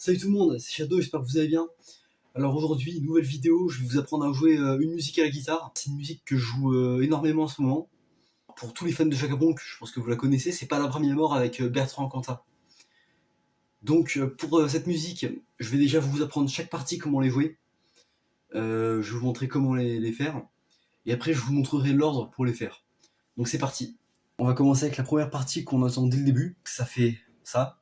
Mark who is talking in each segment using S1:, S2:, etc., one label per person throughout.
S1: Salut tout le monde, c'est Shadow, j'espère que vous allez bien. Alors aujourd'hui, nouvelle vidéo, je vais vous apprendre à jouer une musique à la guitare. C'est une musique que je joue énormément en ce moment. Pour tous les fans de Chaka Ponk, je pense que vous la connaissez, c'est Pas la première mort avec Bertrand Cantat. Donc pour cette musique, je vais déjà vous apprendre chaque partie, comment les jouer. Je vais vous montrer comment les faire. Et après, je vous montrerai l'ordre pour les faire. Donc c'est parti. On va commencer avec la première partie qu'on entend dès le début. Ça fait ça.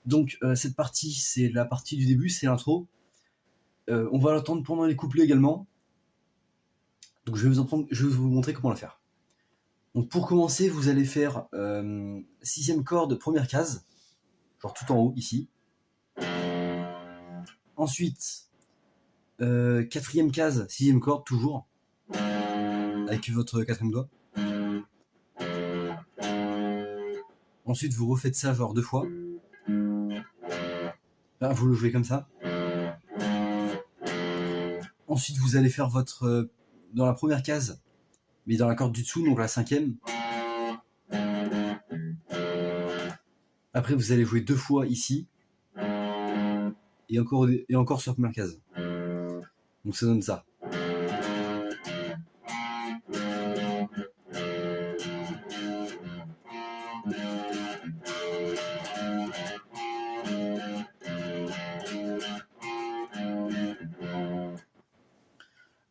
S1: Donc cette partie, c'est la partie du début, c'est l'intro. On va l'entendre pendant les couplets également. Donc je vais vous montrer comment la faire. Donc pour commencer, vous allez faire sixième corde, première case, genre tout en haut, ici. Ensuite, quatrième case, sixième corde, toujours, avec votre quatrième doigt. Ensuite, vous refaites ça genre 2 fois. Là, vous le jouez comme ça. Ensuite, vous allez faire votre dans la première case, mais dans la corde du dessous, donc la cinquième. Après, vous allez jouer 2 fois ici, et encore sur la première case. Donc ça donne ça.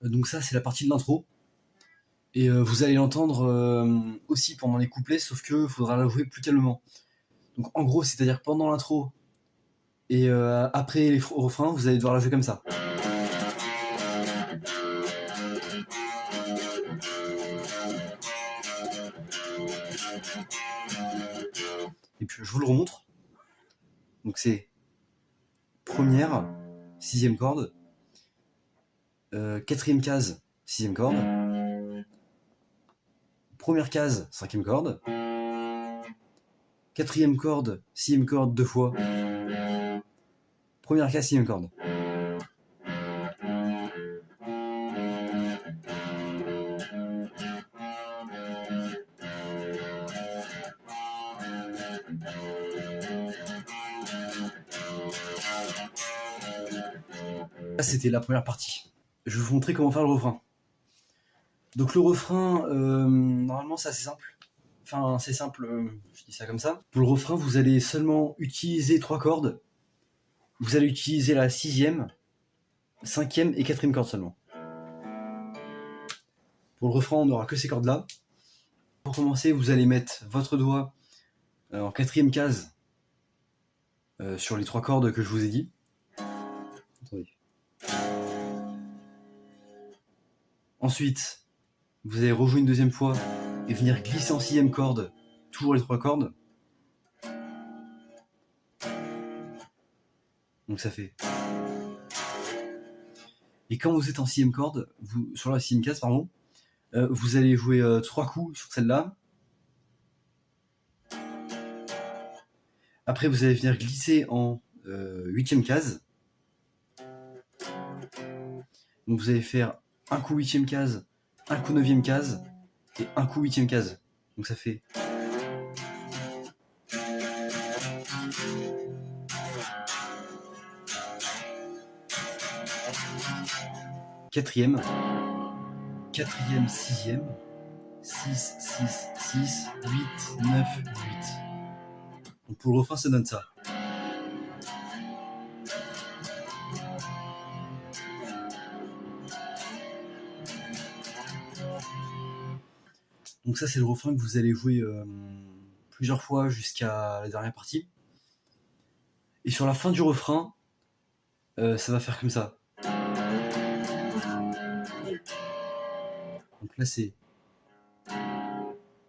S1: Donc ça, c'est la partie de l'intro. Et vous allez l'entendre aussi pendant les couplets, sauf que faudra la jouer plus calmement. Donc en gros, c'est-à-dire pendant l'intro et après les refrains, vous allez devoir la jouer comme ça. Et puis je vous le remontre. Donc c'est première, sixième corde, quatrième case, sixième corde, première case, cinquième corde, quatrième corde, sixième corde 2 fois, première case, sixième corde. Là, c'était la première partie. Je vais vous montrer comment faire le refrain. Donc le refrain, normalement c'est assez simple. Enfin, c'est simple, je dis ça comme ça. Pour le refrain, vous allez seulement utiliser 3 cordes. Vous allez utiliser la sixième, cinquième et quatrième corde seulement. Pour le refrain, on n'aura que ces cordes-là. Pour commencer, vous allez mettre votre doigt en quatrième case sur les 3 cordes que je vous ai dit. Attendez. Ensuite, vous allez rejouer une deuxième fois et venir glisser en sixième corde, toujours les 3 cordes. Donc ça fait. Et quand vous êtes en sixième corde, sur la sixième case, pardon, vous allez jouer 3 coups sur celle-là. Après, vous allez venir glisser en huitième case. Donc vous allez faire un coup huitième case, un coup neuvième case et un coup huitième case. Donc ça fait. Quatrième, sixième, 6, 6, 6, 8, 9, 8. Donc pour le refrain, ça donne ça. Donc ça, c'est le refrain que vous allez jouer plusieurs fois jusqu'à la dernière partie. Et sur la fin du refrain, ça va faire comme ça. Donc là, c'est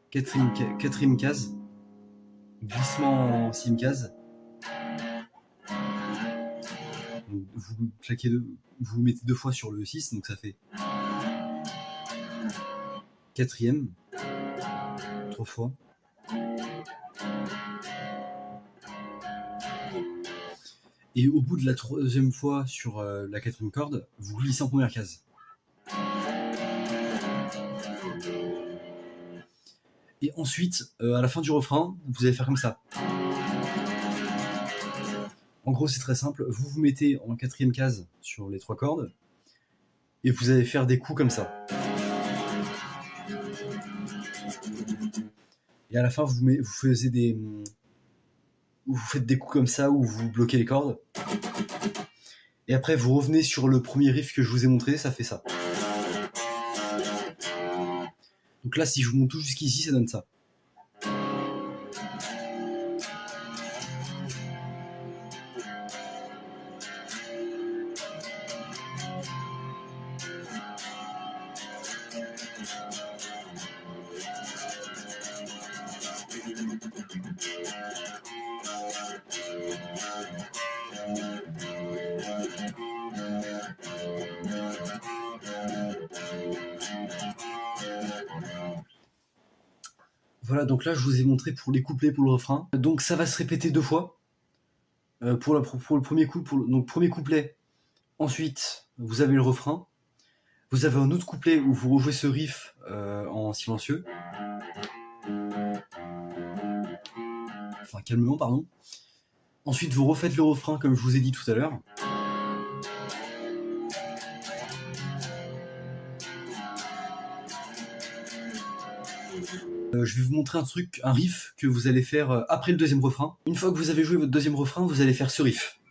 S1: quatrième case, glissement en sixième case. Donc vous mettez 2 fois sur le 6, donc ça fait quatrième, 3 fois. Et au bout de la troisième fois sur la quatrième corde, vous glissez en première case. Et ensuite, à la fin du refrain, vous allez faire comme ça. En gros, c'est très simple. Vous vous mettez en quatrième case sur les 3 cordes et vous allez faire des coups comme ça. Et à la fin, vous faites des coups comme ça où vous bloquez les cordes. Et après, vous revenez sur le premier riff que je vous ai montré, ça fait ça. Donc là, si je vous monte tout jusqu'ici, ça donne ça. Voilà, donc là je vous ai montré pour les couplets, pour le refrain. Donc ça va se répéter 2 fois. Pour le premier coup, donc premier couplet, ensuite vous avez le refrain. Vous avez un autre couplet où vous rejouez ce riff en silencieux. Enfin calmement, pardon. Ensuite vous refaites le refrain comme je vous ai dit tout à l'heure. Je vais vous montrer un riff que vous allez faire après le deuxième refrain. Une fois que vous avez joué votre deuxième refrain, vous allez faire ce riff.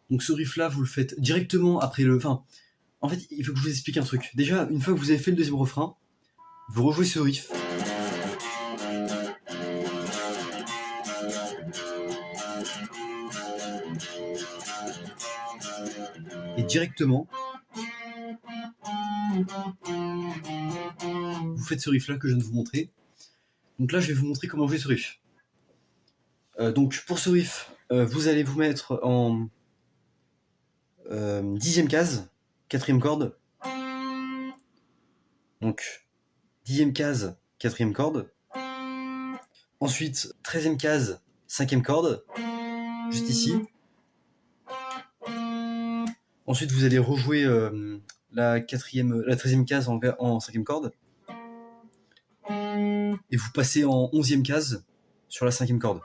S1: Donc ce riff là, vous le faites directement après le... Enfin, en fait, il faut que je vous explique un truc. Déjà, une fois que vous avez fait le deuxième refrain, vous rejouez ce riff. Et directement, vous faites ce riff là que je viens de vous montrer. Donc là, je vais vous montrer comment jouer ce riff. Donc pour ce riff, vous allez vous mettre en 10e case, 4e corde. Donc 10e case, 4e corde. Ensuite 13e case, 5e corde, juste ici. Ensuite vous allez rejouer la 13e case en 5e corde. Et vous passez en 11e case sur la 5e corde.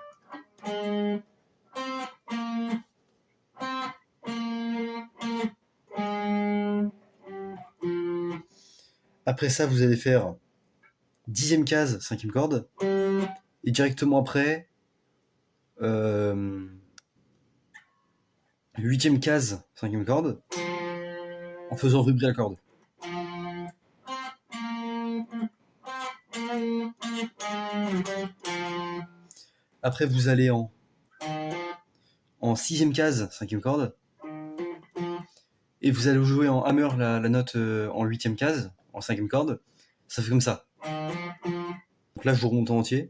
S1: Après ça, vous allez faire 10e case, 5e corde. Et directement après, 8e case, 5e corde. En faisant vibrer la corde. Après, vous allez en 6e case, 5e corde. Et vous allez jouer en hammer la note en 8e case, en 5e corde. Ça fait comme ça. Donc là, je vous remonte en entier.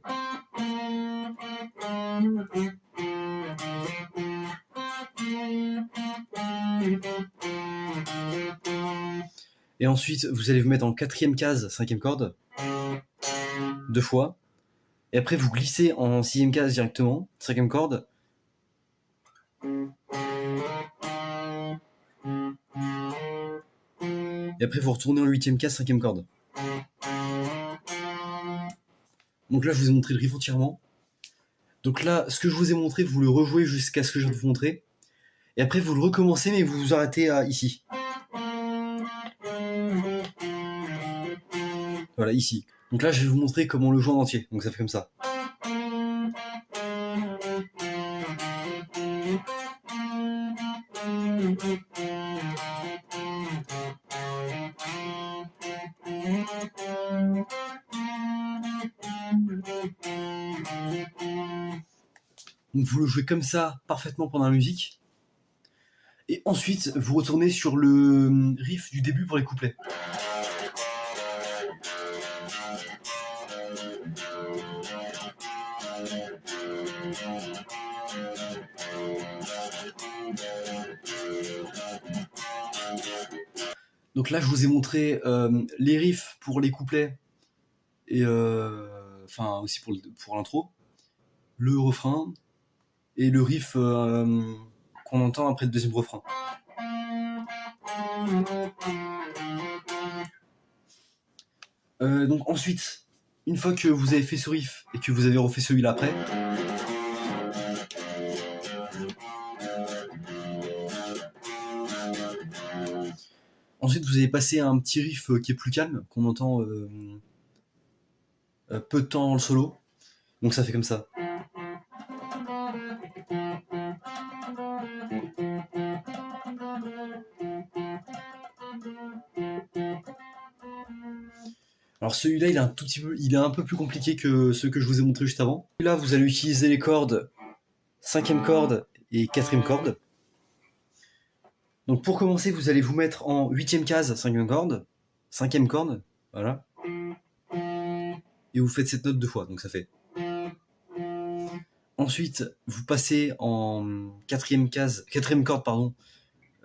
S1: Et ensuite, vous allez vous mettre en 4e case, 5e corde. 2 fois. Et après, vous glissez en 6e case directement, 5e corde. Et après, vous retournez en 8e case, 5e corde. Donc là, je vous ai montré le riff entièrement. Donc là, ce que je vous ai montré, vous le rejouez jusqu'à ce que je viens de vous montrer. Et après, vous le recommencez, mais vous vous arrêtez à ici. Voilà, ici. Donc là, je vais vous montrer comment on le joue en entier. Donc ça fait comme ça. Donc vous le jouez comme ça, parfaitement pendant la musique. Et ensuite, vous retournez sur le riff du début pour les couplets. Donc là, je vous ai montré les riffs pour les couplets et enfin aussi pour l'intro, le refrain et le riff qu'on entend après le deuxième refrain. Donc ensuite, une fois que vous avez fait ce riff et que vous avez refait celui-là après, ensuite vous allez passer à un petit riff qui est plus calme, qu'on entend peu de temps dans le solo. Donc ça fait comme ça. Alors celui-là, il est un peu plus compliqué que ceux que je vous ai montré juste avant. Là, vous allez utiliser les cordes 5e corde et 4e corde. Donc pour commencer, vous allez vous mettre en 8e case, 5e corde, 5e corde, voilà. Et vous faites cette note 2 fois, donc ça fait. Ensuite, vous passez en 4e corde, pardon,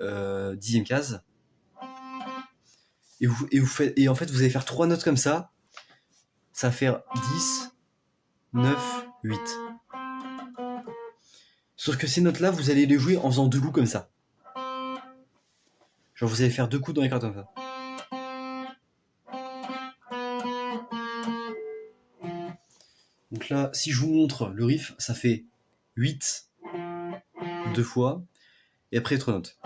S1: 10e case. Et en fait, vous allez faire 3 notes comme ça. Ça va faire 10, 9, 8. Sauf que ces notes-là, vous allez les jouer en faisant 2 coups comme ça. Genre, vous allez faire 2 coups dans les cartes comme ça. Donc là, si je vous montre le riff, ça fait 8, 2 fois, et après 3 notes.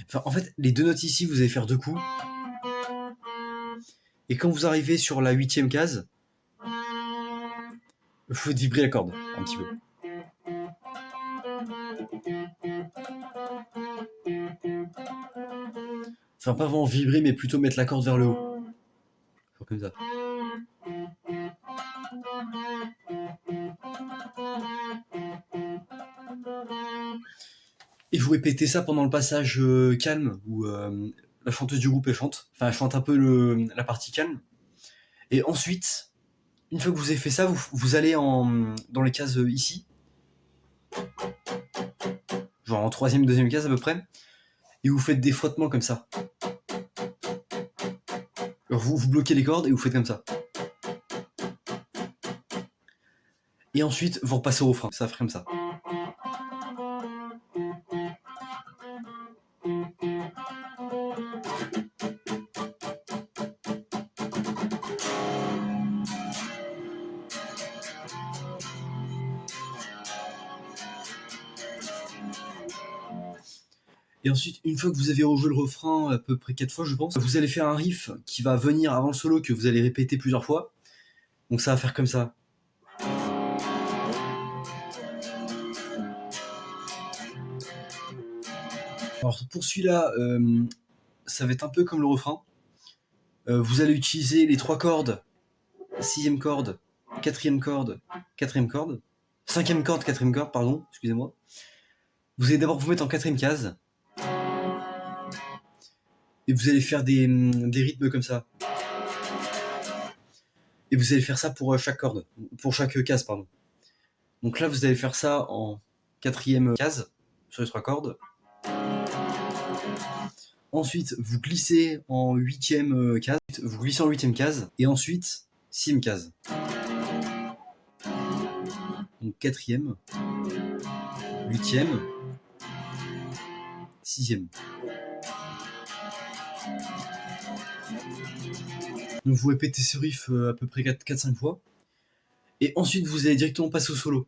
S1: Enfin, en fait, les 2 notes ici, vous allez faire 2 coups. Et quand vous arrivez sur la 8e case, il faut vibrer la corde un petit peu. Enfin, pas vraiment vibrer, mais plutôt mettre la corde vers le haut. Genre comme ça. Et vous répétez ça pendant le passage calme, où la chanteuse du groupe elle chante. Enfin, elle chante un peu la partie calme. Et ensuite, une fois que vous avez fait ça, vous allez dans les cases ici. Genre en 3e, 2e case à peu près. Et vous faites des frottements comme ça. Alors vous bloquez les cordes et vous faites comme ça. Et ensuite, vous repassez au refrain. Ça fait comme ça. Et ensuite, une fois que vous avez rejoué le refrain à peu près 4 fois, je pense, vous allez faire un riff qui va venir avant le solo que vous allez répéter plusieurs fois. Donc ça va faire comme ça. Alors pour celui-là, ça va être un peu comme le refrain. Vous allez utiliser les 3 cordes, 6e corde, 4e corde, 4e corde, 5e corde, 4e corde, pardon, excusez-moi. Vous allez d'abord vous mettre en 4e case. Et vous allez faire des rythmes comme ça. Et vous allez faire ça pour chaque corde, pour chaque case, pardon. Donc là, vous allez faire ça en 4e case, sur les 3 cordes. Ensuite, vous glissez en 8e case, vous glissez en 8e case, et ensuite, 6e case. Donc 4e, 8e, 6e. Donc vous répétez ce riff à peu près 4-5 fois. Et ensuite, vous allez directement passer au solo.